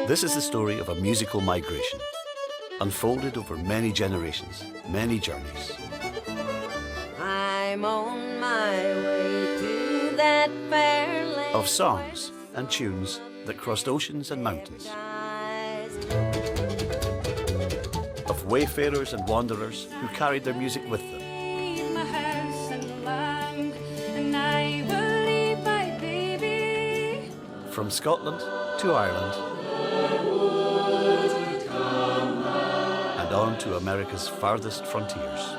This is the story of a musical migration, unfolded over many generations, many journeys. I'm on my way to that fair land. Of songs and tunes that crossed oceans and mountains. Of wayfarers and wanderers who carried their music with them. My house and land, and I will leave my baby. From Scotland to Ireland. And on to America's farthest frontiers.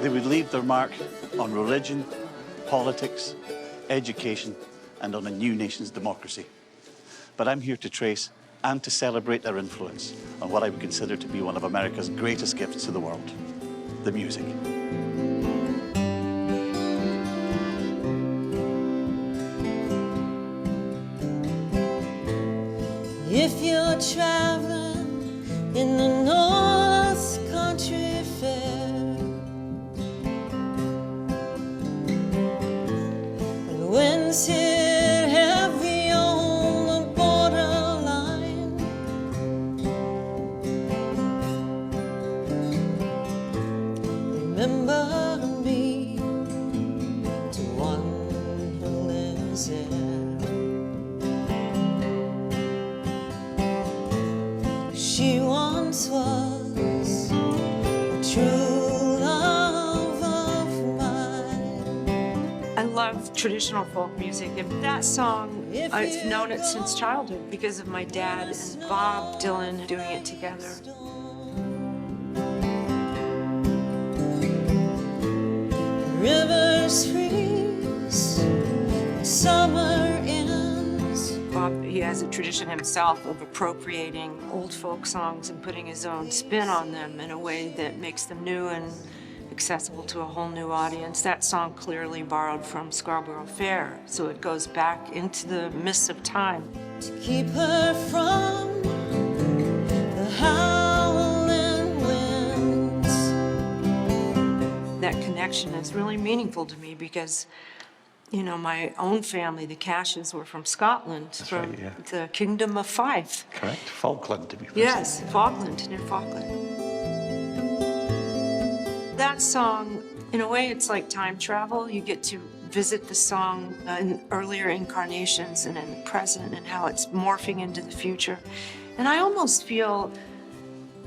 They would leave their mark on religion, politics, education, and on a new nation's democracy. But I'm here to trace and to celebrate their influence on what I would consider to be one of America's greatest gifts to the world, the music. If you're traveling in the North Country Fair, and winds hit heavy on the borderline, remember me to one who lives there. She once was a true love of mine. I love traditional folk music, and that song, I've known it since childhood because of my dad and Bob Dylan doing it together. Rivers freeze, summer ends. Bob, he has a tradition himself of appropriating old folk songs and putting his own spin on them in a way that makes them new and accessible to a whole new audience. That song clearly borrowed from Scarborough Fair, so it goes back into the mists of time. To keep her from the howling winds. That connection is really meaningful to me because, you know, my own family, the Cashes, were from Scotland, from right, yeah. the Kingdom of Fife. Correct? Falkland, to be precise. Yes, Falkland, near Falkland. That song, in a way, it's like time travel. You get to visit the song in earlier incarnations and in the present and how it's morphing into the future. And I almost feel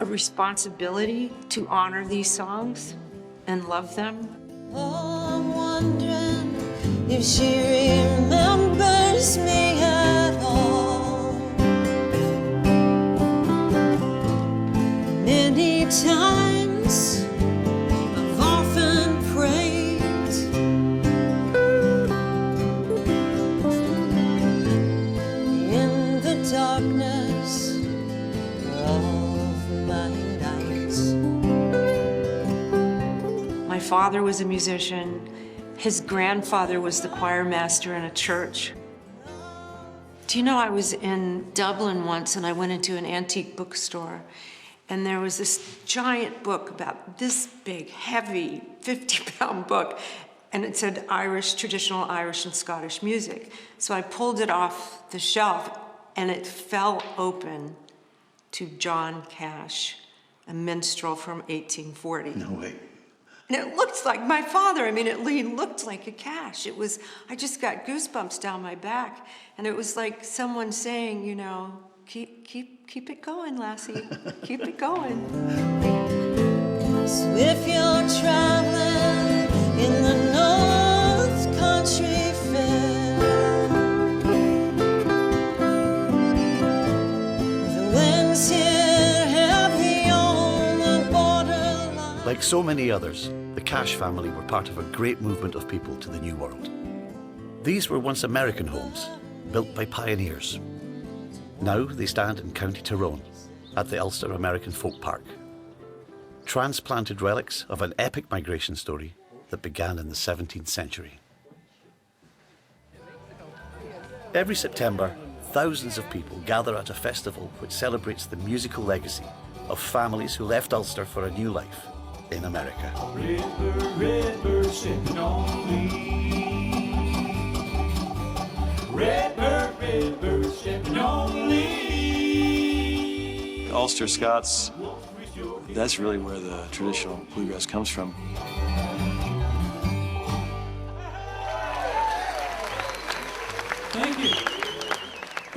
a responsibility to honor these songs and love them. Oh, I'm wondering if she remembers me at all. Many times I've often prayed in the darkness of my nights. My father was a musician. His grandfather was the choir master in a church. Do you know, I was in Dublin once and I went into an antique bookstore and there was this giant book about this big, heavy, 50-pound book, and it said traditional Irish and Scottish music. So I pulled it off the shelf and it fell open to John Cash, a minstrel from 1840. No way. And it looked like my father. I mean, he looked like a Cash. I just got goosebumps down my back. And it was like someone saying, you know, keep it going, lassie. Keep it going. So if you're traveling in the North Country Fair, the winds hit heavy on the borderline. Like so many others, the Cash family were part of a great movement of people to the New World. These were once American homes, built by pioneers. Now they stand in County Tyrone, at the Ulster American Folk Park. Transplanted relics of an epic migration story that began in the 17th century. Every September, thousands of people gather at a festival which celebrates the musical legacy of families who left Ulster for a new life in America. River, river, sitting on me. Redbird, stepping on me. Ulster Scots, that's really where the traditional bluegrass comes from. Thank you.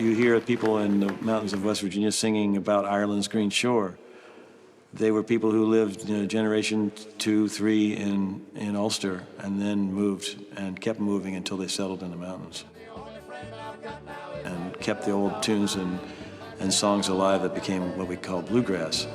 You hear people in the mountains of West Virginia singing about Ireland's Green Shore. They were people who lived, generation 2, 3 in Ulster, and then moved and kept moving until they settled in the mountains. And kept the old tunes and songs alive that became what we call bluegrass.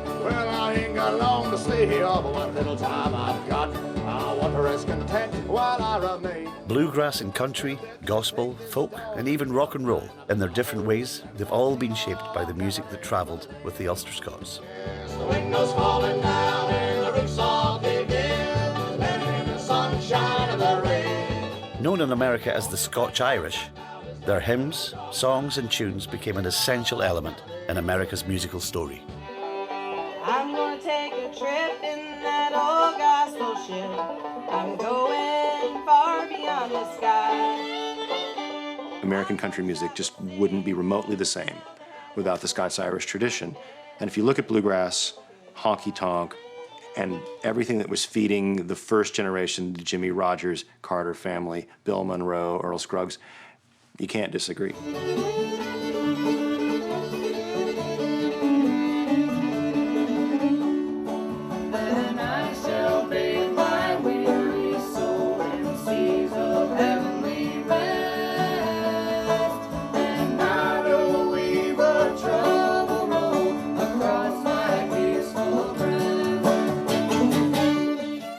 Well, I ain't got long to stay here, but what little time I've got, I want to rest content while I remain. Bluegrass and country, gospel, folk, and even rock and roll, in their different ways, they've all been shaped by the music that travelled with the Ulster Scots. Yes, the windows falling down and the roof's all caved in, letting in the sunshine and the rain. Known in America as the Scotch-Irish, their hymns, songs and tunes became an essential element in America's musical story. I'm gonna take a trip in that old gospel ship. I'm going far beyond the sky. American country music just wouldn't be remotely the same without the Scots-Irish tradition. And if you look at bluegrass, honky-tonk, and everything that was feeding the first generation, the Jimmy Rogers, Carter family, Bill Monroe, Earl Scruggs, you can't disagree.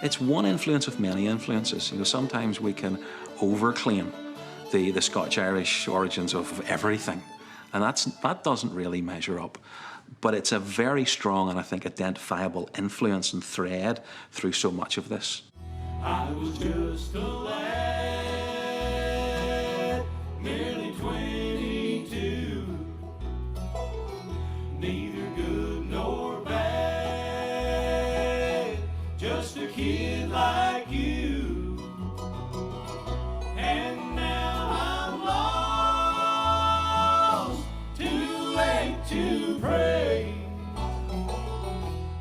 It's one influence of many influences. Sometimes we can overclaim the Scotch-Irish origins of everything, and that doesn't really measure up. But it's a very strong and I think identifiable influence and thread through so much of this. I was just a lad, merely 22, neither good nor bad, just a kid like you. And now I'm lost, too late to pray.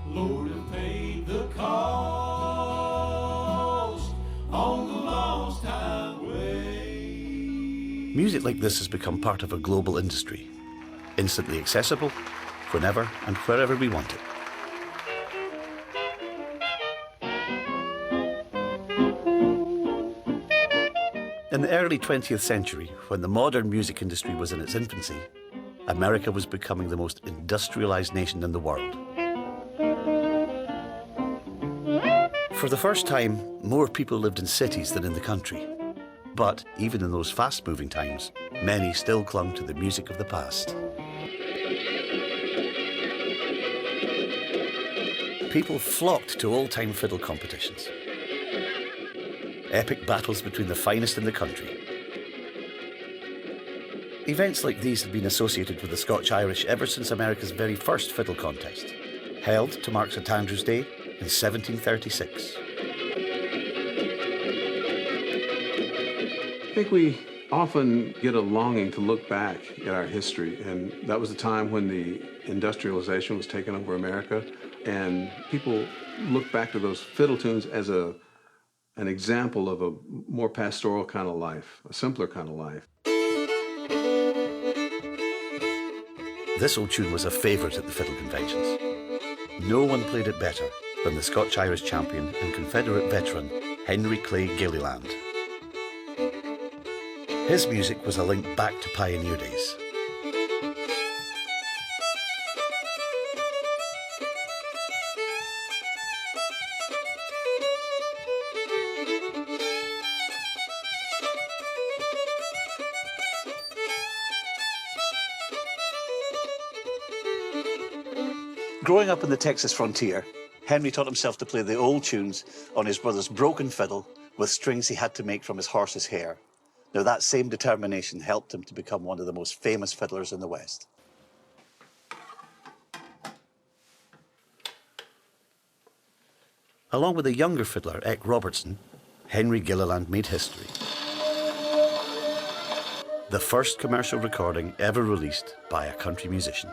Lord, have paid the cost on the lost highway. Music like this has become part of a global industry, instantly accessible, whenever and wherever we want it. In the early 20th century, when the modern music industry was in its infancy, America was becoming the most industrialized nation in the world. For the first time, more people lived in cities than in the country. But even in those fast-moving times, many still clung to the music of the past. People flocked to old-time fiddle competitions. Epic battles between the finest in the country. Events like these have been associated with the Scotch-Irish ever since America's very first fiddle contest, held to mark St Andrew's Day in 1736. I think we often get a longing to look back at our history, and that was the time when the industrialization was taking over America, and people look back to those fiddle tunes as an example of a more pastoral kind of life, a simpler kind of life. This old tune was a favourite at the fiddle conventions. No one played it better than the Scotch-Irish champion and Confederate veteran, Henry Clay Gilliland. His music was a link back to pioneer days. Growing up in the Texas frontier, Henry taught himself to play the old tunes on his brother's broken fiddle with strings he had to make from his horse's hair. Now, that same determination helped him to become one of the most famous fiddlers in the West. Along with a younger fiddler, Eck Robertson, Henry Gilliland made history. the first commercial recording ever released by a country musician.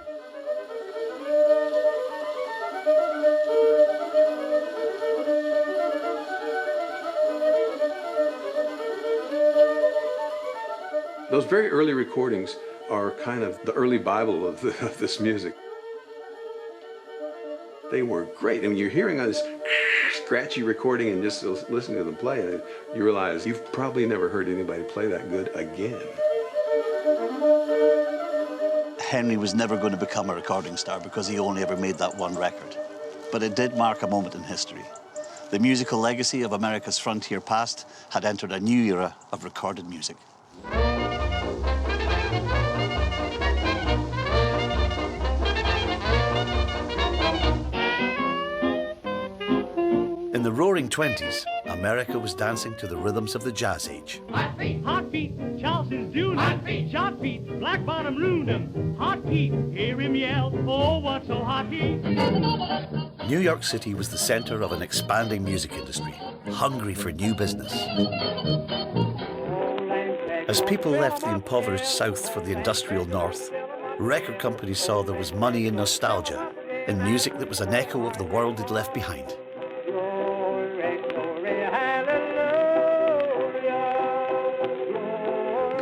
Those very early recordings are kind of the early Bible of this music. They were great. And when you're hearing this scratchy recording and just listening to them play, you realize you've probably never heard anybody play that good again. Henry was never going to become a recording star because he only ever made that one record. But it did mark a moment in history. The musical legacy of America's frontier past had entered a new era of recorded music. In the Roaring '20s, America was dancing to the rhythms of the Jazz Age. Hot feet, Charleston's doing hot feet, short feet, black bottom ruined 'em. Hot feet, hear him yell, oh, what's so hot feet? New York City was the center of an expanding music industry, hungry for new business. As people left the impoverished South for the industrial North, record companies saw there was money in nostalgia, in music that was an echo of the world they'd left behind.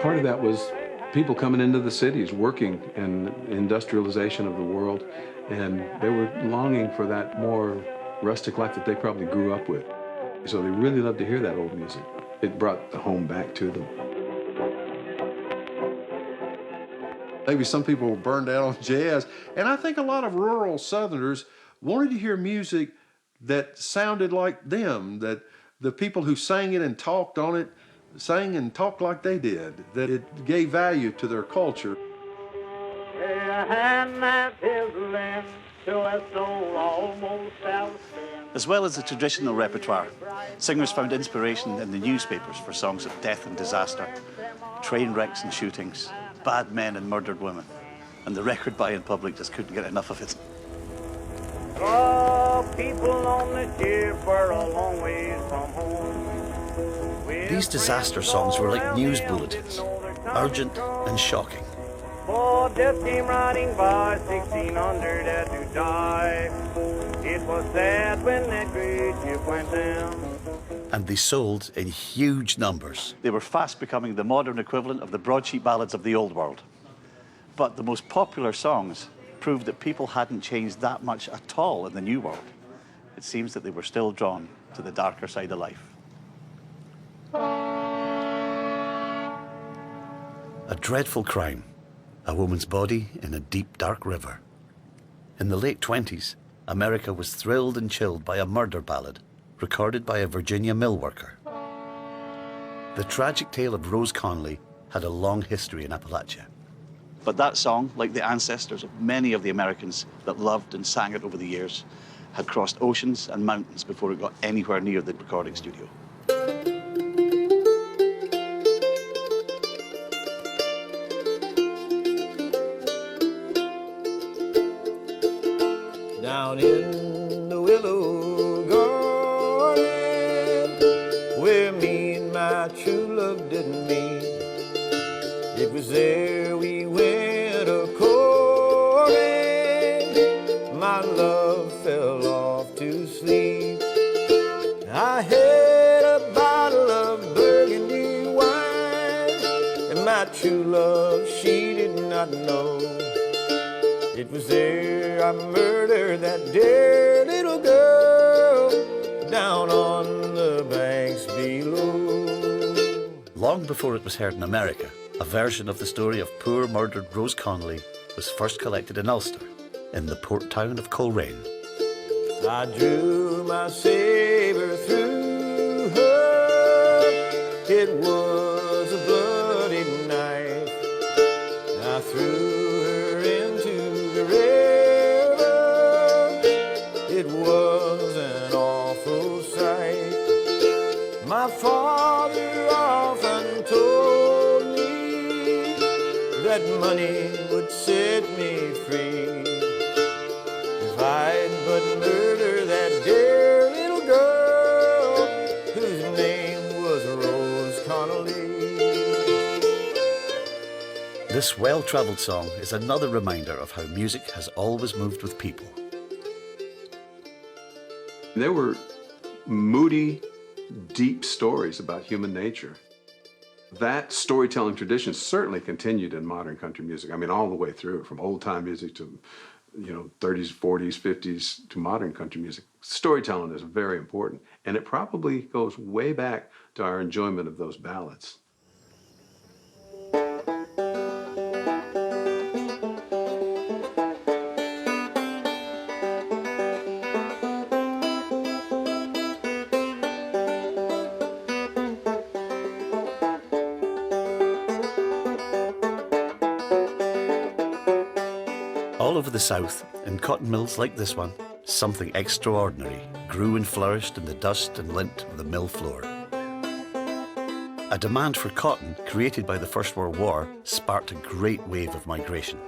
Part of that was people coming into the cities, working in industrialization of the world, and they were longing for that more rustic life that they probably grew up with. So they really loved to hear that old music. It brought the home back to them. Maybe some people were burned out on jazz, and I think a lot of rural Southerners wanted to hear music that sounded like them, that the people who sang it and talked on it sang and talked like they did, that it gave value to their culture. As well as the traditional repertoire, singers found inspiration in the newspapers for songs of death and disaster, train wrecks and shootings, bad men and murdered women, and the record-buying public just couldn't get enough of it. Oh, people on the ship were a long ways from home. These disaster songs were like news bulletins, urgent and shocking. Oh, death came riding by, 1600 had to die. It was sad when that great ship went down. And they sold in huge numbers. They were fast becoming the modern equivalent of the broadsheet ballads of the old world. But the most popular songs proved that people hadn't changed that much at all in the new world. It seems that they were still drawn to the darker side of life. A dreadful crime, a woman's body in a deep, dark river. In the late '20s, America was thrilled and chilled by a murder ballad recorded by a Virginia mill worker. The tragic tale of Rose Conley had a long history in Appalachia. But that song, like the ancestors of many of the Americans that loved and sang it over the years, had crossed oceans and mountains before it got anywhere near the recording studio. Down in the willow garden, where me and my true love did meet, it was there we went a-courting. My love fell off to sleep. I had a bottle of burgundy wine, and my true love, she did not know. It was there I murdered that dear little girl down on the banks below. Long before it was heard in America, a version of the story of poor murdered Rose Conley was first collected in Ulster, in the port town of Coleraine. I drew my saber through her. It was a bloody knife. I threw her into the river. It was an awful sight. My father often told me that money would set me free if I'd but murder that dear little girl whose name was Rose Conley. This well-travelled song is another reminder of how music has always moved with people. There were moody, deep stories about human nature. That storytelling tradition certainly continued in modern country music. I mean, all the way through, from old-time music to, 30s, 40s, 50s, to modern country music. Storytelling is very important, and it probably goes way back to our enjoyment of those ballads. All over the South, in cotton mills like this one, something extraordinary grew and flourished in the dust and lint of the mill floor. A demand for cotton, created by the First World War, sparked a great wave of migration.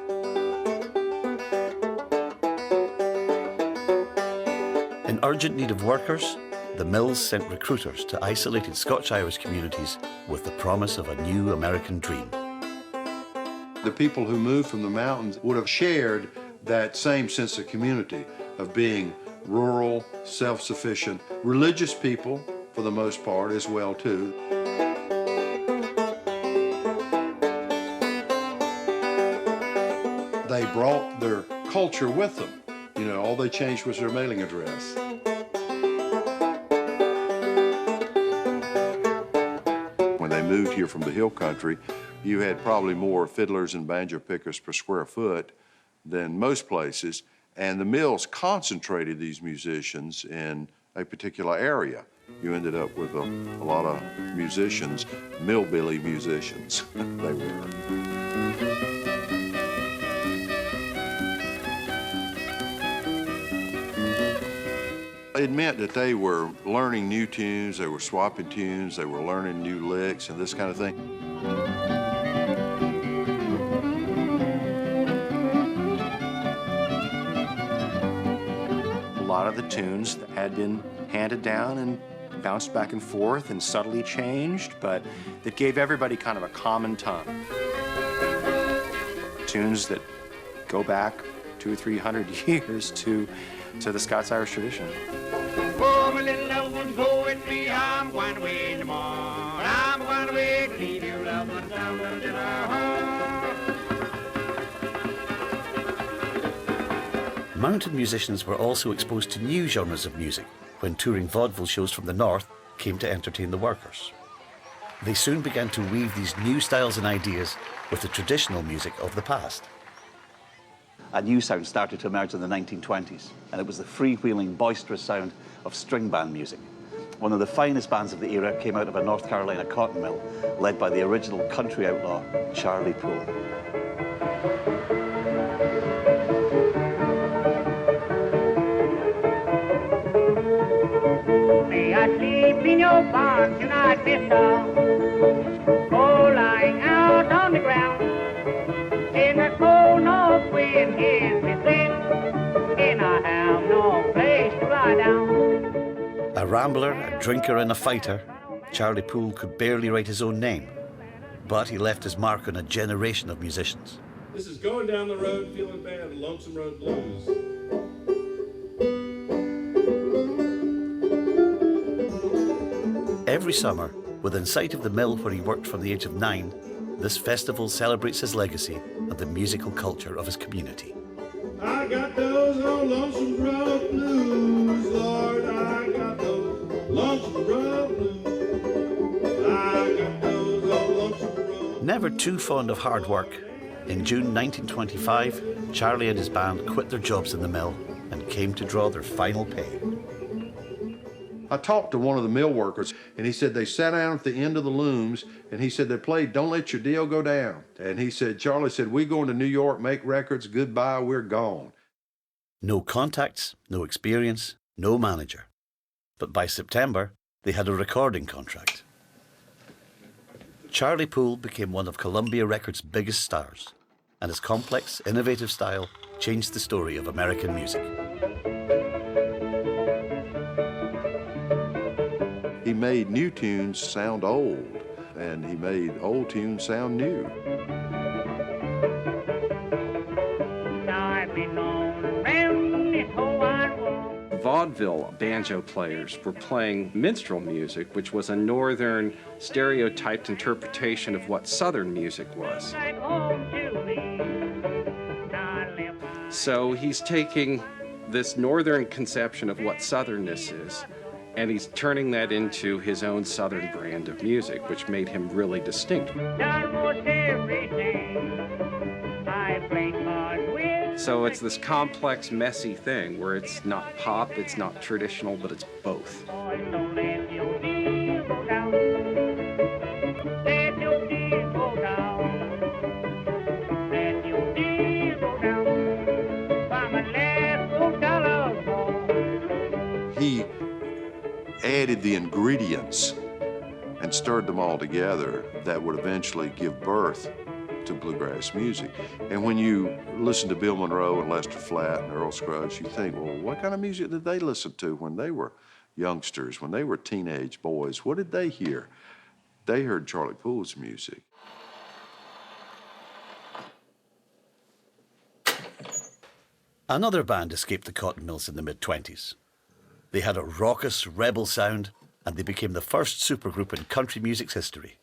In urgent need of workers, the mills sent recruiters to isolated Scotch-Irish communities with the promise of a new American dream. The people who moved from the mountains would have shared that same sense of community, of being rural, self-sufficient, religious people for the most part as well too. They brought their culture with them. All they changed was their mailing address. When they moved here from the hill country, you had probably more fiddlers and banjo pickers per square foot than most places, and the mills concentrated these musicians in a particular area. You ended up with a lot of musicians, millbilly musicians, they were. It meant that they were learning new tunes, they were swapping tunes, they were learning new licks and this kind of thing. A lot of the tunes that had been handed down and bounced back and forth and subtly changed, but that gave everybody kind of a common tongue. Tunes that go back 200 or 300 years to the Scots-Irish tradition. Oh, my little loved ones, go with me. I'm going away in the morning. I'm going away to leave you, loved ones, down to the home. Mountain musicians were also exposed to new genres of music when touring vaudeville shows from the north came to entertain the workers. They soon began to weave these new styles and ideas with the traditional music of the past. A new sound started to emerge in the 1920s, and it was the freewheeling, boisterous sound of string band music. One of the finest bands of the era came out of a North Carolina cotton mill, led by the original country outlaw, Charlie Poole. May I sleep in your barn tonight, mister? Oh, lying out on the ground in the cold north wind is me sin, and I have no place to lie down. A rambler, a drinker and a fighter, Charlie Poole could barely write his own name, but he left his mark on a generation of musicians. This is Going Down the Road Feeling Bad, Lonesome Road Blues. Every summer, within sight of the mill where he worked from the age of 9, this festival celebrates his legacy and the musical culture of his community. I got those old Lonesome Road Blues, Lord, I got those Lonesome Road Blues. I got those old Lonesome Road. Never too fond of hard work, in June 1925, Charlie and his band quit their jobs in the mill and came to draw their final pay. I talked to one of the mill workers, and he said they sat down at the end of the looms, and he said they played Don't Let Your Deal Go Down. And he said, Charlie said, we going to New York, make records, goodbye, we're gone. No contacts, no experience, no manager. But by September, they had a recording contract. Charlie Poole became one of Columbia Records' biggest stars, and his complex, innovative style changed the story of American music. He made new tunes sound old, and he made old tunes sound new. vaudeville banjo players were playing minstrel music, which was a northern stereotyped interpretation of what southern music was. So he's taking this northern conception of what southernness is, and he's turning that into his own southern brand of music, which made him really distinct. So it's this complex, messy thing where it's not pop, it's not traditional, but it's both. He added the ingredients and stirred them all together that would eventually give birth to bluegrass music. And when you listen to Bill Monroe and Lester Flatt and Earl Scruggs, you think, well, what kind of music did they listen to when they were youngsters, when they were teenage boys? What did they hear? They heard Charlie Poole's music. Another band escaped the cotton mills in the mid-20s. They had a raucous, rebel sound, and they became the first supergroup in country music's history.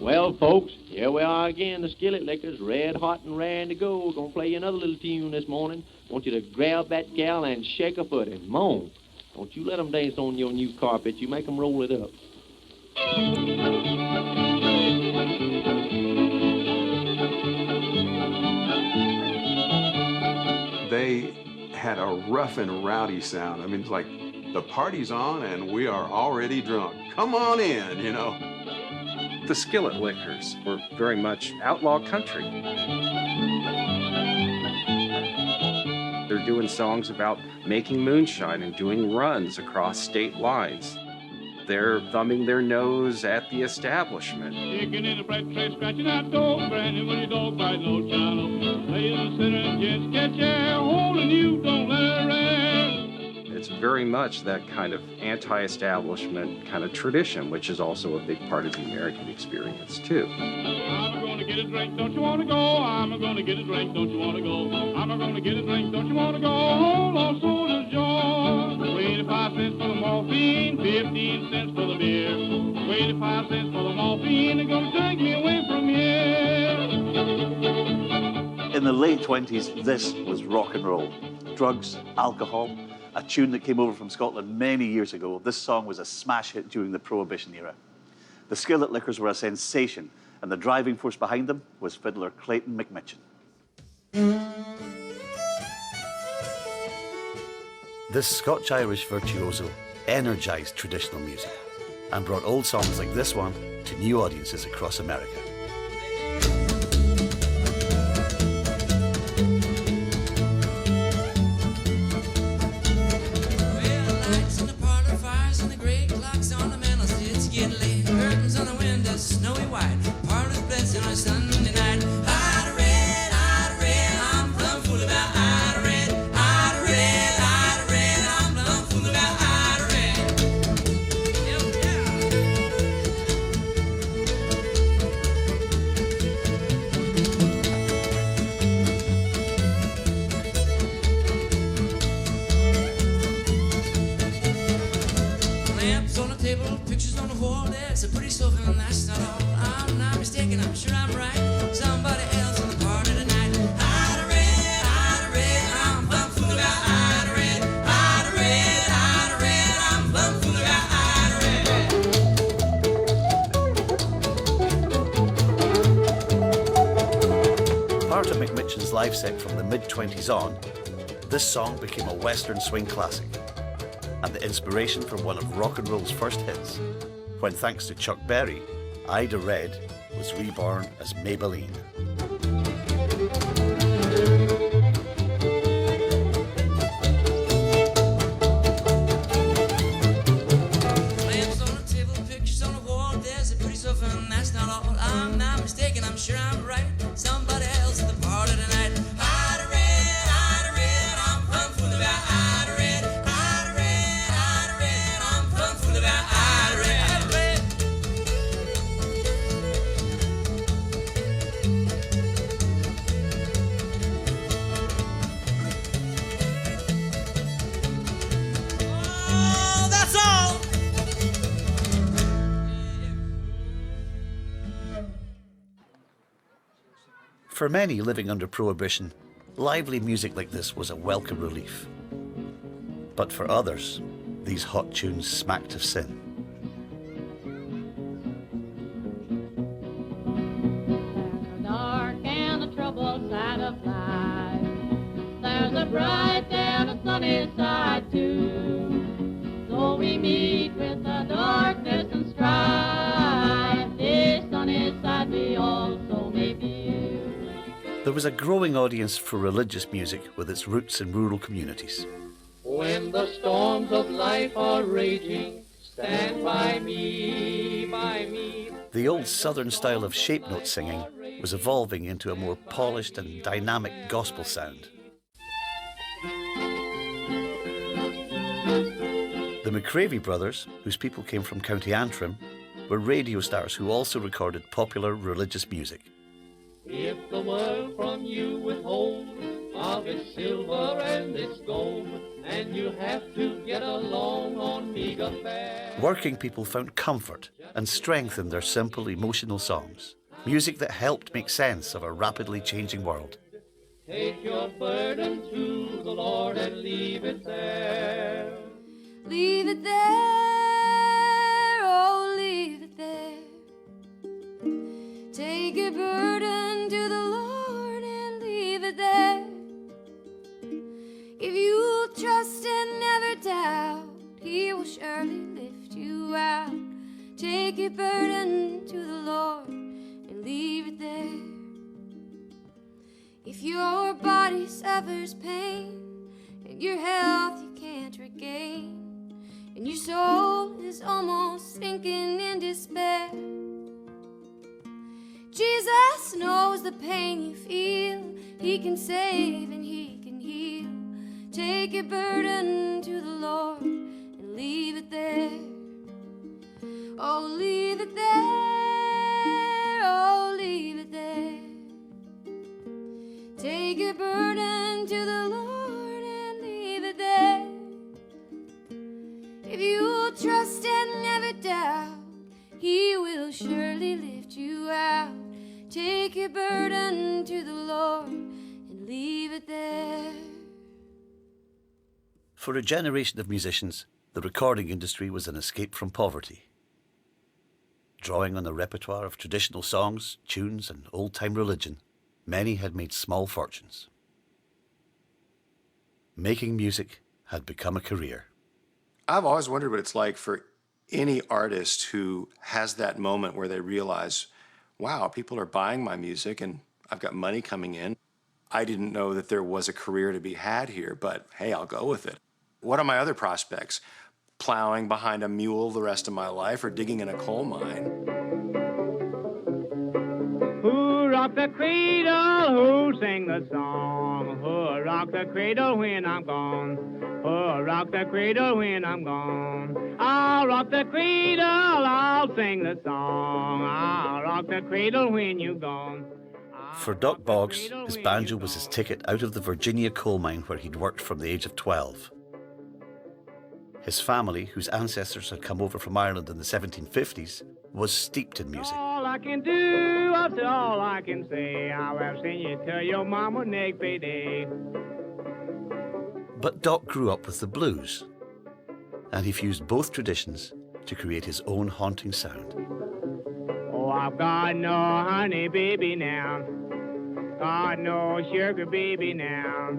Well, folks, here we are again, the Skillet Lickers, red hot and raring to go. Gonna play you another little tune this morning. Want you to grab that gal and shake her foot and moan. Don't you let them dance on your new carpet. You make them roll it up. They had a rough and rowdy sound. I mean, it's like the party's on and we are already drunk. Come on in, you know. The Skillet Lickers were very much outlaw country. They're doing songs about making moonshine and doing runs across state lines. They're thumbing their nose at the establishment. Kicking in the bright trash, scratching out dog, branding when your dog bites no child. Lay in the center and just catch air, holding you, don't let her rest. It's very much that kind of anti-establishment kind of tradition, which is also a big part of the American experience, too. I'm gonna get a drink, don't you wanna go? I'm gonna get a drink, don't you wanna go? I'm gonna get a drink, don't you wanna go? Hold on, soda's joy. 25 cents for the morphine, 15 cents for the beer. 25 cents for the morphine, they're gonna take me away from here. In the late 20s, this was rock and roll. Drugs, alcohol, a tune that came over from Scotland many years ago. This song was a smash hit during the Prohibition era. The Skillet Lickers were a sensation, and the driving force behind them was fiddler Clayton McMitchan. This Scotch-Irish virtuoso energized traditional music and brought old songs like this one to new audiences across America. Part of McMitchan's live set from the mid-20s on, this song became a Western swing classic and the inspiration for one of rock and roll's first hits, when thanks to Chuck Berry, Ida Red was reborn as Maybelline. Lamps on the table, pictures on the wall, there's a pretty sofa and that's not all. I'm not mistaken, I'm sure I'm right. Somebody else at the party tonight. Ida Red, I'm plumb full about Ida Red. Ida Red, I'm plumb full about Ida Red. For many living under Prohibition, lively music like this was a welcome relief. But for others, these hot tunes smacked of sin. Dark and the troubled side of life. There's a bright and a sunny side too. So we meet with the darkness and strife. This sunny side we also may view. There was a growing audience for religious music with its roots in rural communities. When the storms of life are raging, stand by me, by me. The old southern style of shape note singing was evolving into a more polished and dynamic gospel sound. The McCravey brothers, whose people came from County Antrim, were radio stars who also recorded popular religious music. If the world from you withhold of its silver and its gold, and you have to get along on meager fare. Working people found comfort and strength in their simple, emotional songs, music that helped make sense of a rapidly changing world. Take your burden to the Lord and leave it there. Leave it there, oh, leave it there. Take your burden to the Lord and leave it there. If you trust and never doubt, He will surely lift you out. Take your burden to the Lord and leave it there. If your body suffers pain and your health you can't regain, and your soul is almost sinking in despair, Jesus knows the pain you feel. He can save and He can heal. Take your burden to the Lord and leave it there. Oh, leave it there. Oh, leave it there. Take your burden to the Lord and leave it there. If you trust and never doubt, He will surely lift you out. Take your burden to the Lord and leave it there. For a generation of musicians, the recording industry was an escape from poverty. Drawing on the repertoire of traditional songs, tunes, and old-time religion, many had made small fortunes. Making music had become a career. I've always wondered what it's like for any artist who has that moment where they realize, wow, people are buying my music and I've got money coming in. I didn't know that there was a career to be had here, but hey, I'll go with it. What are my other prospects? Plowing behind a mule the rest of my life or digging in a coal mine? Who rocked the cradle? Who sang the song? Who rocked the cradle when I'm gone? Who rocked the cradle when I'm gone? I'll rock the cradle, I'll sing the song. I'll rock the cradle when you're gone. For Doc Boggs, his banjo was his ticket out of the Virginia coal mine where he'd worked from the age of 12. His family, whose ancestors had come over from Ireland in the 1750s, was steeped in music. All I can do, that's all I can say. I'll have seen you tell your mama next payday. But Doc grew up with the blues, and he fused both traditions to create his own haunting sound. Oh, I've got no honey baby now. Got no sugar baby now.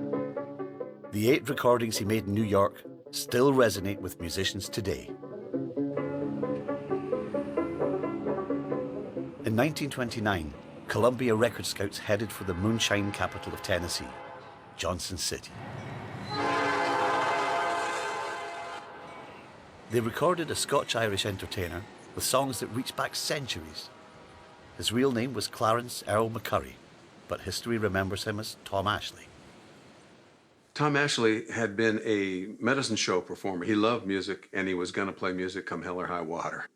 The 8 recordings he made in New York still resonate with musicians today. In 1929, Columbia Record Scouts headed for the moonshine capital of Tennessee, Johnson City. They recorded a Scotch-Irish entertainer with songs that reach back centuries. His real name was Clarence Earl McCurry, but history remembers him as Tom Ashley. Tom Ashley had been a medicine show performer. He loved music, and he was going to play music come hell or high water.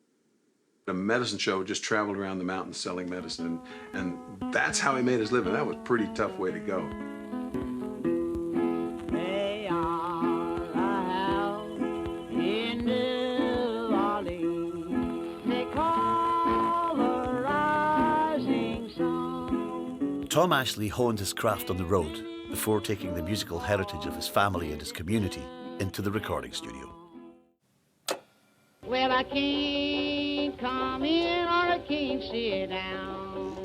A medicine show, just traveled around the mountains selling medicine, and that's how he made his living. That was a pretty tough way to go. They are a house in New Orleans. They call a rising sun. Tom Ashley honed his craft on the road before taking the musical heritage of his family and his community into the recording studio. Well, I can't come in or I can't sit down,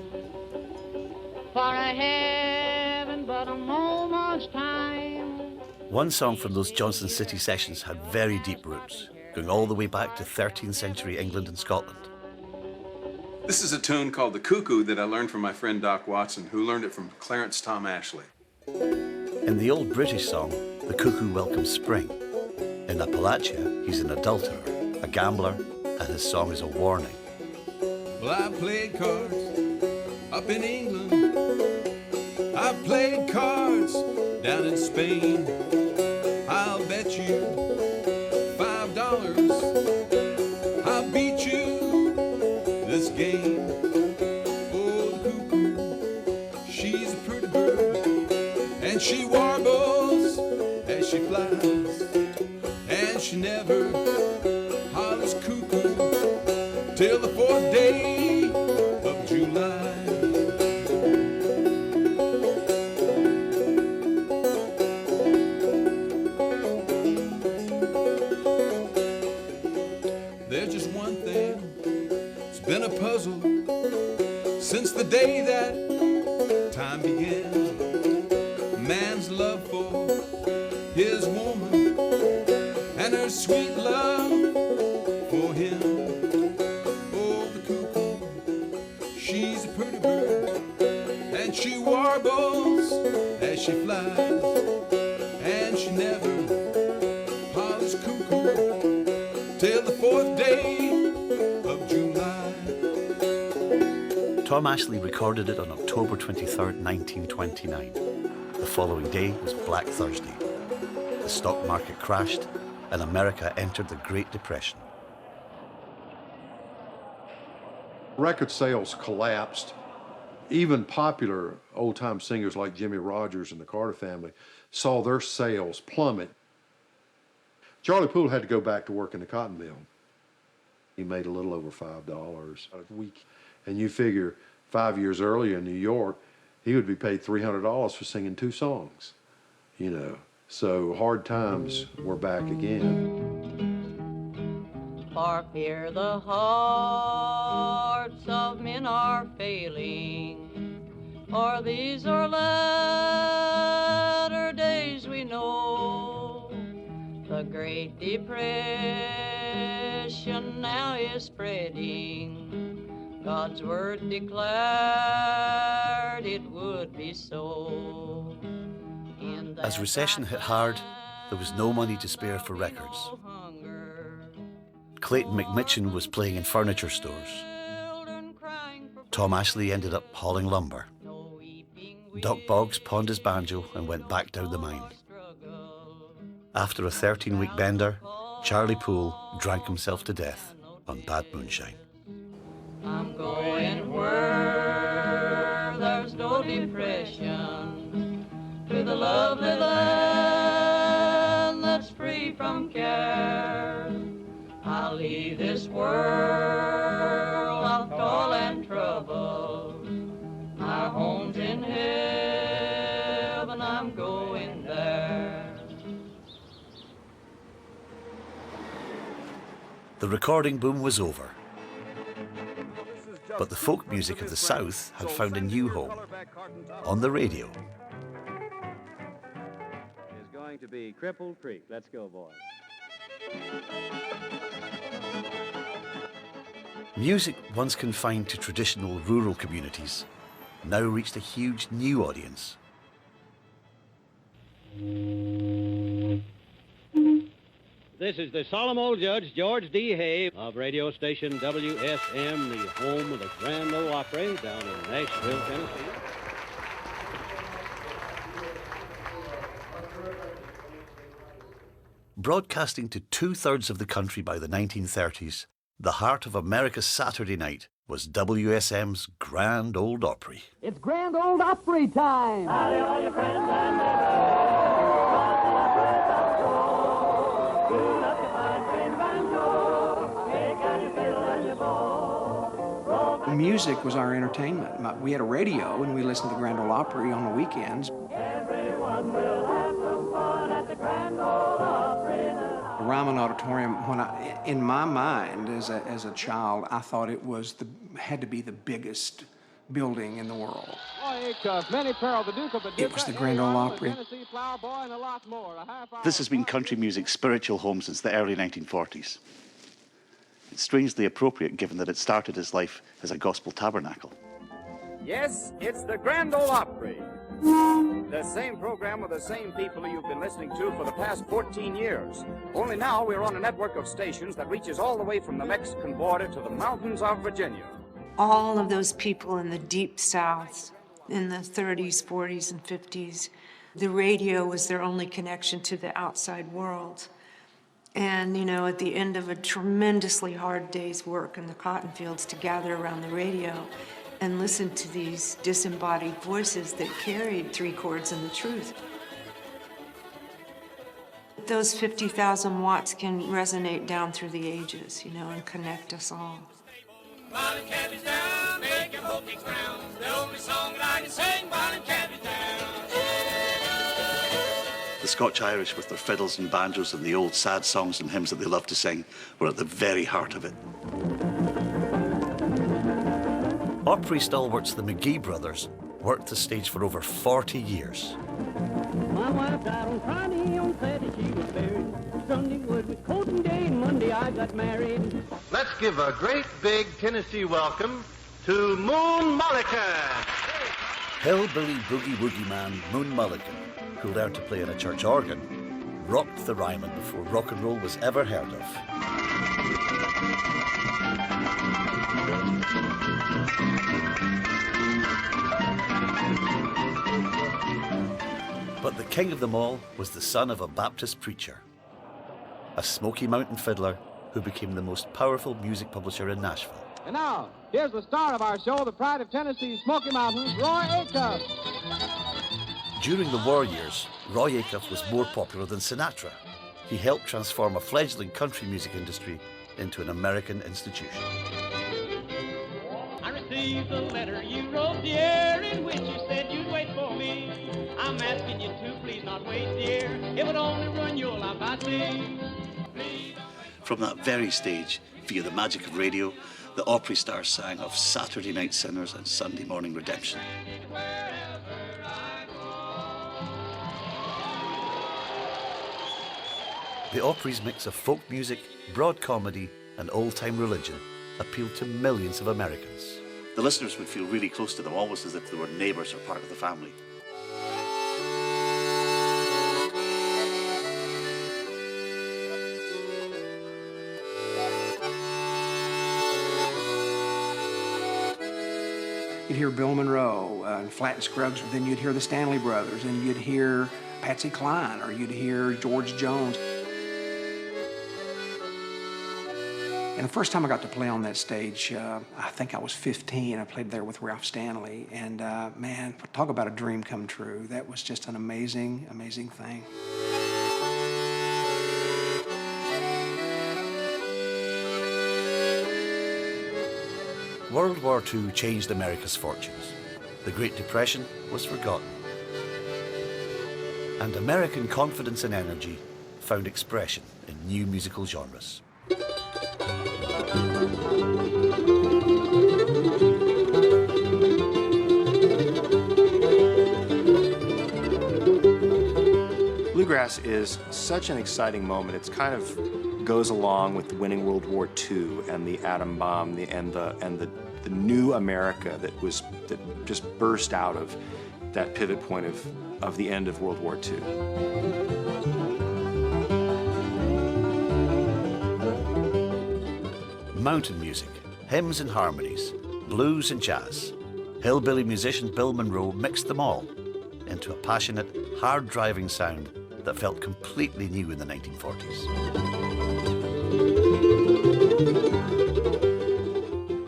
for I haven't but a moment's time. One song from those Johnson City sessions had very deep roots, going all the way back to 13th century England and Scotland. This is a tune called The Cuckoo that I learned from my friend Doc Watson, who learned it from Clarence Tom Ashley. In the old British song, The Cuckoo Welcomes Spring, in Appalachia, he's an adulterer, a gambler, and his song is a warning. Well, I played cards up in England. I've played cards down in Spain. I'll bet you $5 I'll beat you this game. Oh, the cuckoo, she's a pretty bird, and she warbles as she flies, and she never hollers cuckoo till the 4th day of July. There's just one thing, it's been a puzzle since the day that time began. Man's love for his woman and her sweet love for him. Oh, the cuckoo, she's a pretty bird, and she warbles as she flies, and she never hollers cuckoo till the 4th day of July. Tom Ashley recorded it on October 23rd, 1929. The following day was Black Thursday. The stock market crashed, and America entered the Great Depression. Record sales collapsed. Even popular old-time singers like Jimmie Rodgers and the Carter Family saw their sales plummet. Charlie Poole had to go back to work in the cotton mill. He made a little over $5 a week. And you figure 5 years earlier in New York, he would be paid $300 for singing 2 songs, you know. So hard times were back again. For fear the hearts of men are failing, for these are latter days we know. The Great Depression now is spreading. God's word declared it would be so. As recession hit hard, there was no money to spare for records. Clayton McMitchin was playing in furniture stores. Tom Ashley ended up hauling lumber. Doc Boggs pawned his banjo and went back down the mine. After a 13-week bender, Charlie Poole drank himself to death on bad moonshine. I'm going where there's no depression, to the lovely land that's free from care. I'll leave this world of toil and trouble. My home's in heaven, I'm going there. The recording boom was over. But the folk music of the South had found a new home, on the radio. It's going to be Cripple Creek. Let's go, boys. Music once confined to traditional rural communities now reached a huge new audience. This is the solemn old judge, George D. Hay, of radio station WSM, the home of the Grand Ole Opry down in Nashville, Tennessee. Broadcasting to 2/3 of the country by the 1930s, the heart of America's Saturday night was WSM's Grand Ole Opry. It's Grand Ole Opry time! Howdy, all your friends and neighbors. Music was our entertainment. We had a radio, and we listened to the Grand Ole Opry on the weekends. Everyone will have some fun at the Grand Ole Opry. The Ryman Auditorium, in my mind as a child, I thought it was had to be the biggest building in the world. It was the Grand Ole Opry. This has been country music's spiritual home since the early 1940s. It's strangely appropriate given that it started its life as a gospel tabernacle. Yes, it's the Grand Ole Opry. The same program with the same people you've been listening to for the past 14 years. Only now we're on a network of stations that reaches all the way from the Mexican border to the mountains of Virginia. All of those people in the deep South, in the 30s, 40s, and 50s, the radio was their only connection to the outside world. And, you know, at the end of a tremendously hard day's work in the cotton fields, to gather around the radio and listen to these disembodied voices that carried three chords and the truth. Those 50,000 watts can resonate down through the ages, you know, and connect us all. While the cabby's down, make your whole kicks round. The only song that I can sing while the cabby's down. The Scotch-Irish, with their fiddles and banjos and the old sad songs and hymns that they love to sing, were at the very heart of it. Opry stalwarts the McGee brothers worked the stage for over 40 years. My wife died on Friday, on Saturday she was buried. Sunday was courting day, and Monday I got married. Let's give a great big Tennessee welcome to Moon Mullican. Hillbilly boogie woogie man Moon Mullican, who learned to play on a church organ, rocked the Ryman before rock and roll was ever heard of. But the king of them all was the son of a Baptist preacher, a Smoky Mountain fiddler who became the most powerful music publisher in Nashville. And now, here's the star of our show, the pride of Tennessee's Smoky Mountains, Roy Acuff. During the war years, Roy Acuff was more popular than Sinatra. He helped transform a fledgling country music industry into an American institution. I received a letter you wrote, dear, in which you said you'd wait for me. I'm asking you to please not wait, dear. It would only ruin your life, I see. From that very stage, via the magic of radio, the Opry stars sang of Saturday night sinners and Sunday morning redemption. The Opry's mix of folk music, broad comedy, and old-time religion appealed to millions of Americans. The listeners would feel really close to them, almost as if they were neighbours or part of the family. You'd hear Bill Monroe and Flatt and Scruggs, then you'd hear the Stanley Brothers, and you'd hear Patsy Cline, or you'd hear George Jones. And the first time I got to play on that stage, I think I was 15. I played there with Ralph Stanley, and man, talk about a dream come true. That was just an amazing, amazing thing. World War II changed America's fortunes. The Great Depression was forgotten. And American confidence and energy found expression in new musical genres. Bluegrass is such an exciting moment. It's kind of goes along with winning World War II and the atom bomb and the new America that just burst out of that pivot point of the end of World War II. Mountain music, hymns and harmonies, blues and jazz. Hillbilly musician Bill Monroe mixed them all into a passionate, hard-driving sound that felt completely new in the 1940s.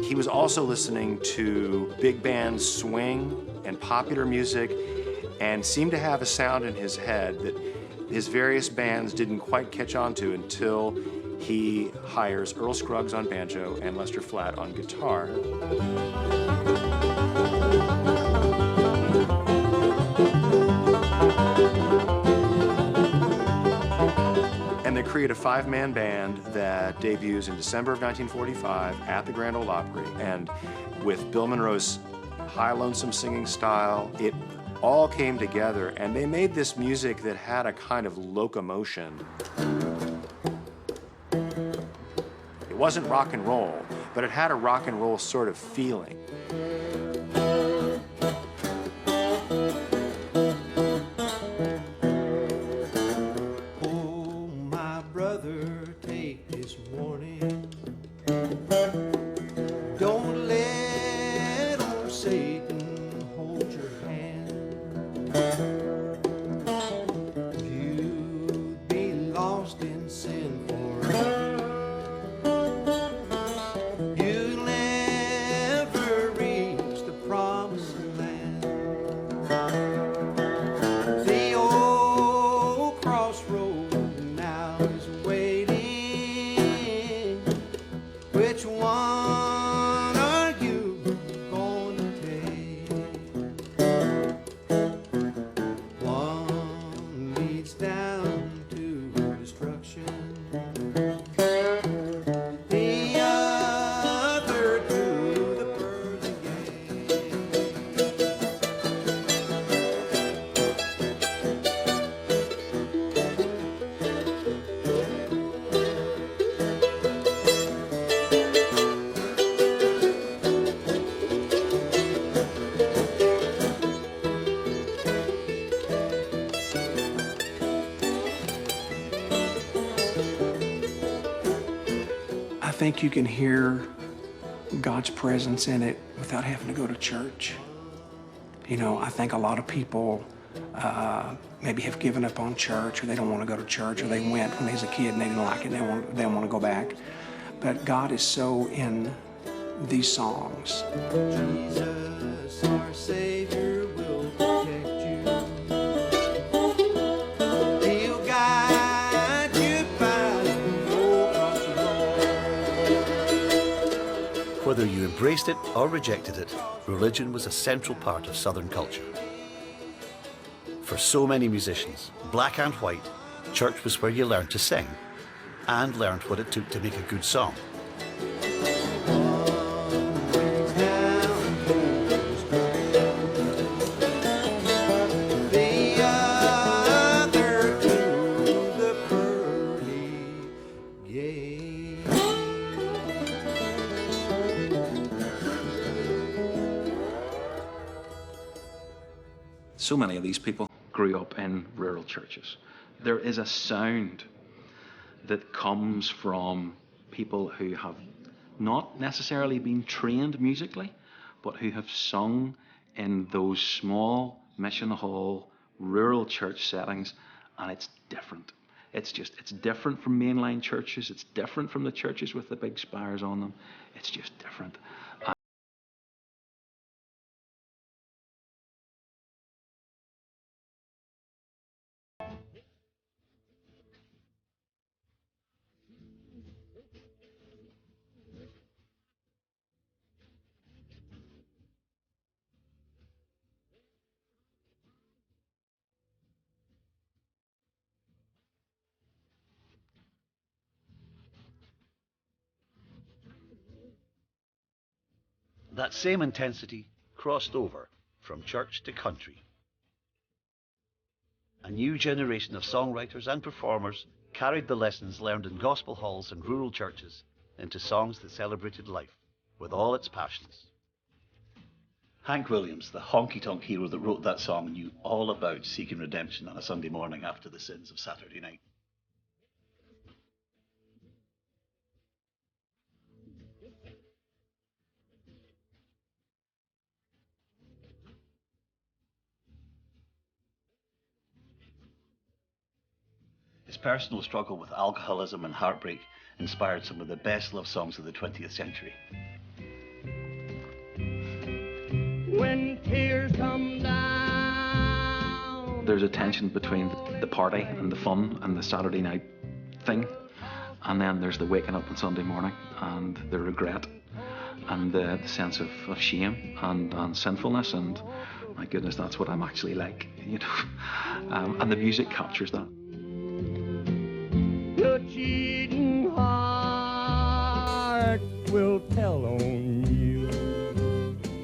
He was also listening to big band swing and popular music, and seemed to have a sound in his head that his various bands didn't quite catch on to until he hires Earl Scruggs on banjo and Lester Flatt on guitar. And they create a five-man band that debuts in December of 1945 at the Grand Ole Opry. And with Bill Monroe's high lonesome singing style, it all came together, and they made this music that had a kind of locomotion. It wasn't rock and roll, but it had a rock and roll sort of feeling. I think you can hear God's presence in it without having to go to church. You know, I think a lot of people maybe have given up on church, or they don't want to go to church, or they went when they was a kid and they didn't like it and they don't want to go back. But God is so in these songs. Jesus, our Savior, will protect you. He'll guide you by the road across the road. Whether you embraced it or rejected it, religion was a central part of Southern culture. For so many musicians, black and white, church was where you learned to sing and learned what it took to make a good song. So many of these people grew up in rural churches. There is a sound that comes from people who have not necessarily been trained musically, but who have sung in those small mission hall, rural church settings, and it's different. It's different from mainline churches. It's different from the churches with the big spires on them. It's just different. That same intensity crossed over from church to country. A new generation of songwriters and performers carried the lessons learned in gospel halls and rural churches into songs that celebrated life with all its passions. Hank Williams, the honky-tonk hero that wrote that song, knew all about seeking redemption on a Sunday morning after the sins of Saturday night. His personal struggle with alcoholism and heartbreak inspired some of the best love songs of the 20th century. When tears come down. There's a tension between the party and the fun and the Saturday night thing, And then there's the waking up on Sunday morning and the regret and the sense of shame and sinfulness, and my goodness, that's what I'm actually like, you know. And the music captures that. Your cheating heart will tell on you.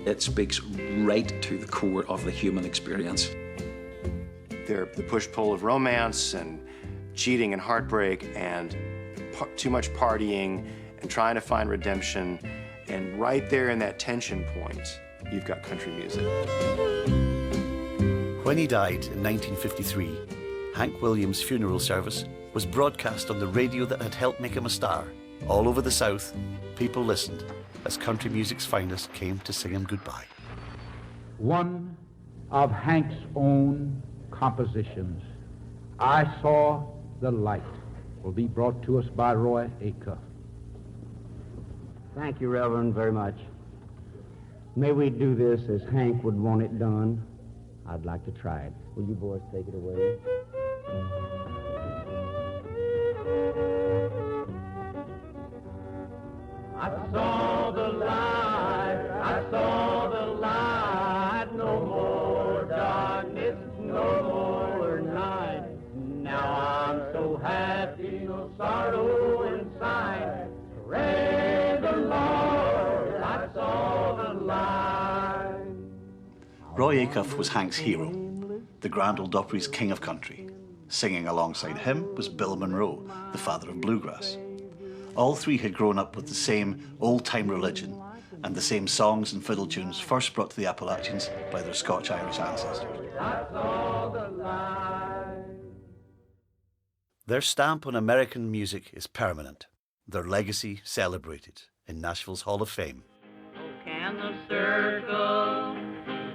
It speaks right to the core of the human experience. The push-pull of romance and cheating and heartbreak and too much partying and trying to find redemption. And right there in that tension point, you've got country music. When he died in 1953, Hank Williams' funeral service was broadcast on the radio that had helped make him a star. All over the South, people listened as country music's finest came to sing him goodbye. One of Hank's own compositions, I Saw the Light, will be brought to us by Roy Acuff. Thank you, Reverend, very much. May we do this as Hank would want it done. I'd like to try it. Will you boys take it away? I saw the light, I saw the light, no more darkness, no more night. Now I'm so happy, no sorrow inside. Praise the Lord, I saw the light. Roy Acuff was Hank's hero, the Grand Ole Opry's king of country. Singing alongside him was Bill Monroe, the father of bluegrass. All three had grown up with the same old-time religion and the same songs and fiddle tunes first brought to the Appalachians by their Scotch-Irish ancestors. Their stamp on American music is permanent, their legacy celebrated in Nashville's Hall of Fame. Can the circle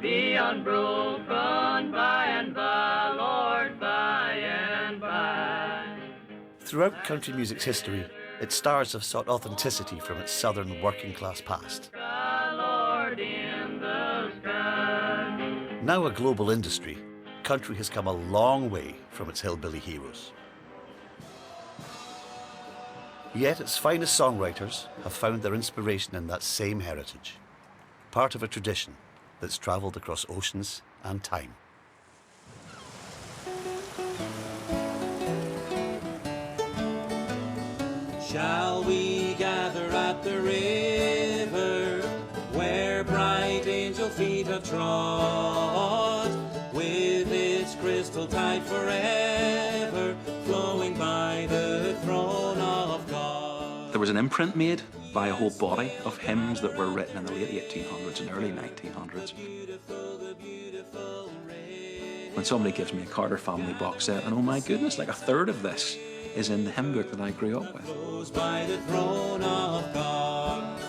be unbroken by and by, Lord, by and by? Throughout country music's history, its stars have sought authenticity from its southern working-class past. Lord, in the sky. Now a global industry, country has come a long way from its hillbilly heroes. Yet its finest songwriters have found their inspiration in that same heritage, part of a tradition that's travelled across oceans and time. Shall we gather at the river where bright angel feet have trod, with its crystal tide forever flowing by the throne of God? There was an imprint made by a whole body of hymns that were written in the late 1800s and early 1900s. When somebody gives me a Carter Family box set, and oh my goodness, like a third of this is in the hymn book that I grew up with. By the throne of God.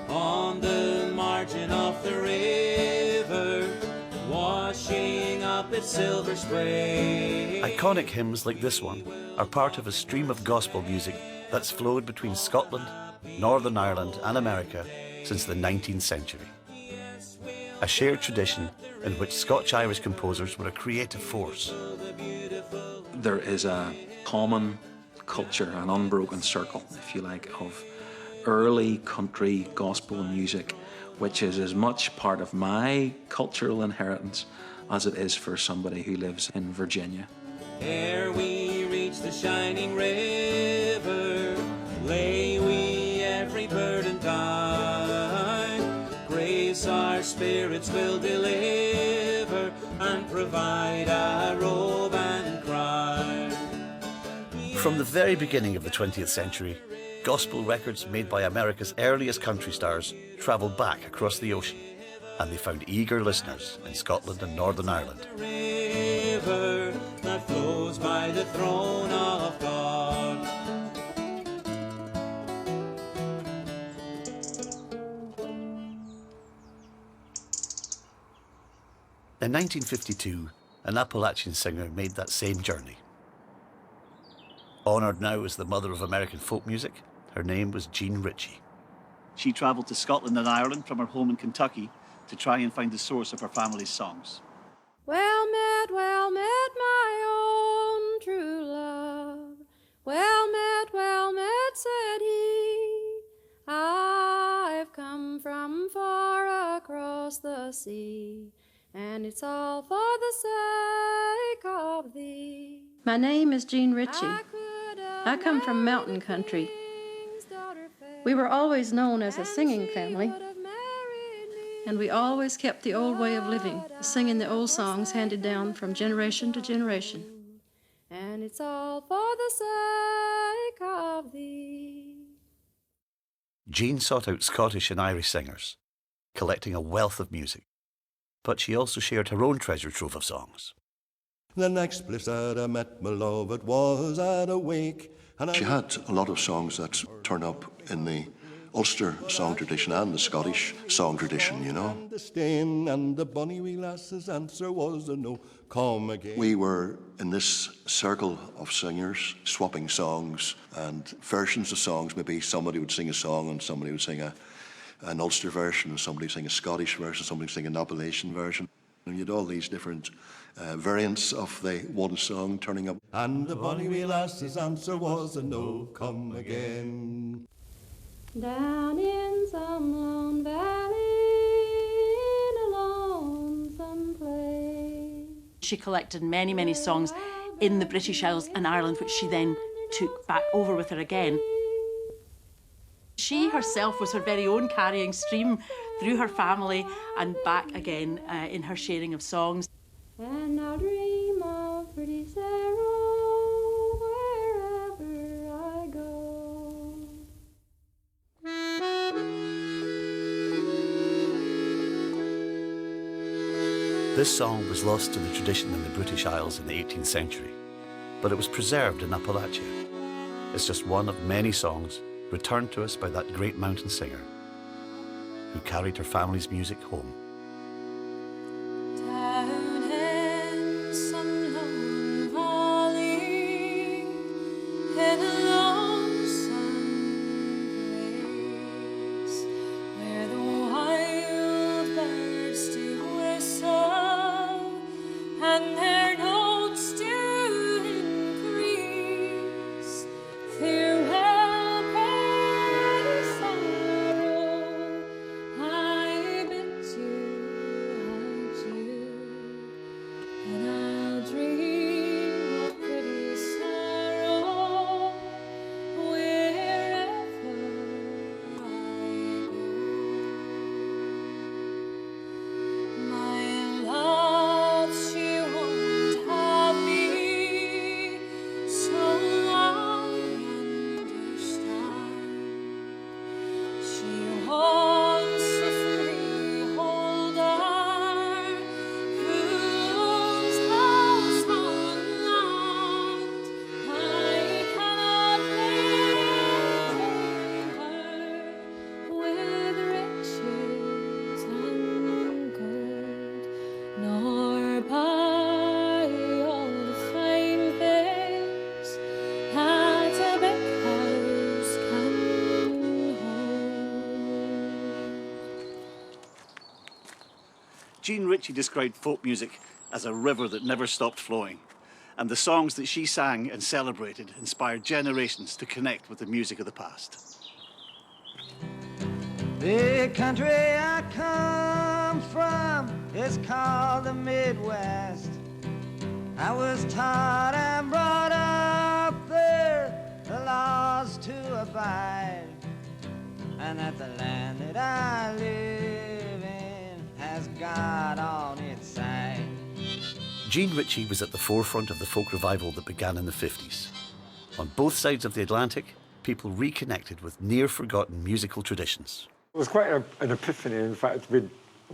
On the margin of the river, washing up its silver spray. Iconic hymns like this one are part of a stream of gospel music that's flowed between Scotland, Northern Ireland and America since the 19th century. A shared tradition in which Scotch-Irish composers were a creative force. There is a common culture, an unbroken circle, if you like, of early country gospel music, which is as much part of my cultural inheritance as it is for somebody who lives in Virginia. Ere we reach the shining river, lay we every burden down. Grace our spirits will deliver and provide a robe and crown. From the very beginning of the 20th century, gospel records made by America's earliest country stars travelled back across the ocean, and they found eager listeners in Scotland and Northern Ireland. River that flows by the throne of God. In 1952, an Appalachian singer made that same journey. Honoured now as the mother of American folk music, her name was Jean Ritchie. She travelled to Scotland and Ireland from her home in Kentucky to try and find the source of her family's songs. well met, my own true love. Well met, said he. I've come from far across the sea, and it's all for the sake of thee. My name is Jean Ritchie. I come from mountain country. We were always known as a singing family, and we always kept the old way of living, singing the old songs handed down from generation to generation. And it's all for the sake of thee. Jean sought out Scottish and Irish singers, collecting a wealth of music, but she also shared her own treasure trove of songs. The next place that I met my love, it was at a wake. She had a lot of songs that turned up in the Ulster song tradition and the Scottish song tradition, you know. And the stain and the bonny wee lass's answer was a no, come again. We were in this circle of singers, swapping songs and versions of songs. Maybe somebody would sing a song and somebody would sing an Ulster version, and somebody would sing a Scottish version, somebody would sing an Appalachian version. And you had all these different variants of the one song turning up. And the bonny wee lass's answer was a no, come again. Down in some lone valley, in a lonesome place. She collected many, many songs in the British Isles and Ireland, which she then took back over with her again. She herself was her very own carrying stream through her family and back again in her sharing of songs. And I'll dream of pretty Sarah wherever I go. This song was lost to the tradition in the British Isles in the 18th century, but it was preserved in Appalachia. It's just one of many songs returned to us by that great mountain singer who carried her family's music home. Down in some lone valley, in a lonesome place, where the wild birds do whistle, and their notes do increase. Farewell, pretty sorrow, I bid you adieu, and I'll dream of pretty sorrow wherever I go. My love, she won't have me, so I understand. She wants a freeholder whose house on land. I cannot pay her with riches and gold, nor buy all the fine things that a big house can hold. Jean Ritchie described folk music as a river that never stopped flowing, and the songs that she sang and celebrated inspired generations to connect with the music of the past. The country I come from is called the Midwest. I was taught and brought up there, the laws to abide, and that the land that I live in has God on its side. Jean Ritchie was at the forefront of the folk revival that began in the 50s. On both sides of the Atlantic, people reconnected with near-forgotten musical traditions. It was quite an epiphany. In fact, we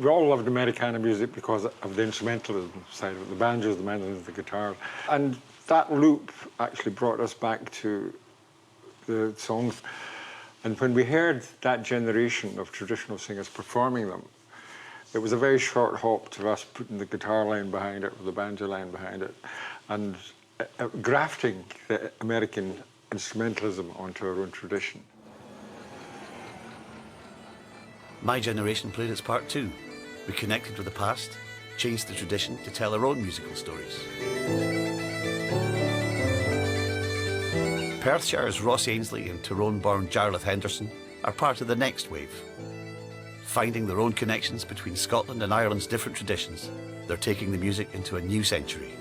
all loved Americana music because of the instrumentalism side of it, the banjos, the mandolins, the guitars. And that loop actually brought us back to the songs. And when we heard that generation of traditional singers performing them, it was a very short hop to us putting the guitar line behind it, or the banjo line behind it, and grafting the American instrumentalism onto our own tradition. My generation played its part too. We connected with the past changed the tradition to tell their own musical stories. Perthshire's Ross Ainsley and Tyrone-born Jarlath Henderson are part of the next wave. Finding their own connections between Scotland and Ireland's different traditions, they're taking the music into a new century.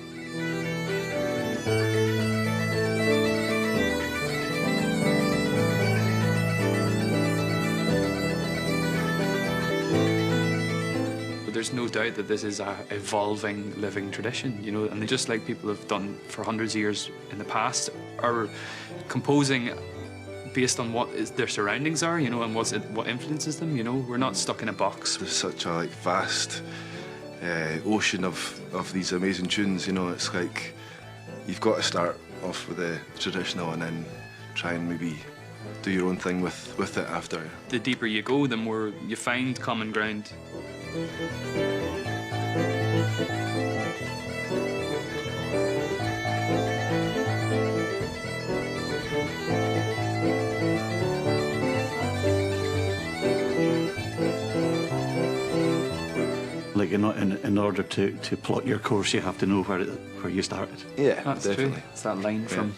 There's no doubt that this is a evolving, living tradition, you know, and just like people have done for hundreds of years in the past, are composing based on what their surroundings are, you know, and what influences them, you know. We're not stuck in a box. There's such a vast ocean of these amazing tunes, you know. It's like you've got to start off with the traditional and then try and maybe do your own thing with it after. The deeper you go, the more you find common ground. Like in order to plot your course, you have to know where you started. Yeah, that's definitely. True. It's that line from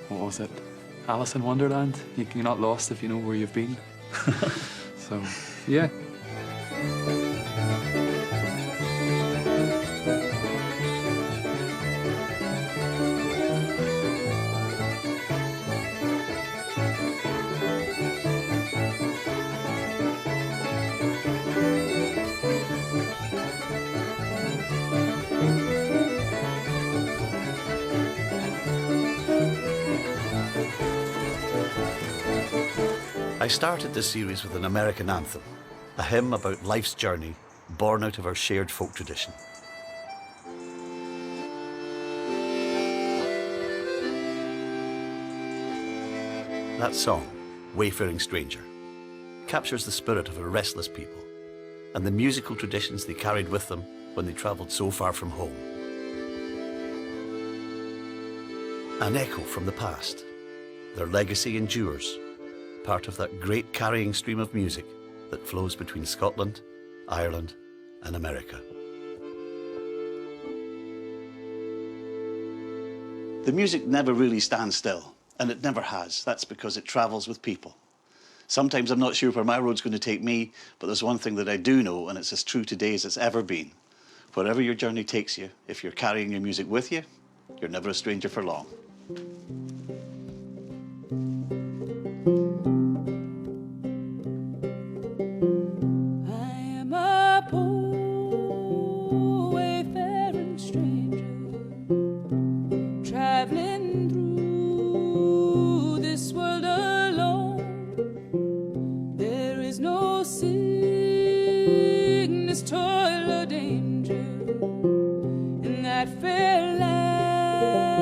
what was it? Alice in Wonderland. You're not lost if you know where you've been. So, yeah. I started this series with an American anthem, a hymn about life's journey, born out of our shared folk tradition. That song, Wayfaring Stranger, captures the spirit of a restless people and the musical traditions they carried with them when they travelled so far from home. An echo from the past, their legacy endures, part of that great carrying stream of music that flows between Scotland, Ireland, and America. The music never really stands still, and it never has. That's because it travels with people. Sometimes I'm not sure where my road's going to take me, but there's one thing that I do know, and it's as true today as it's ever been. Wherever your journey takes you, if you're carrying your music with you, you're never a stranger for long. Toil or danger in that fair land.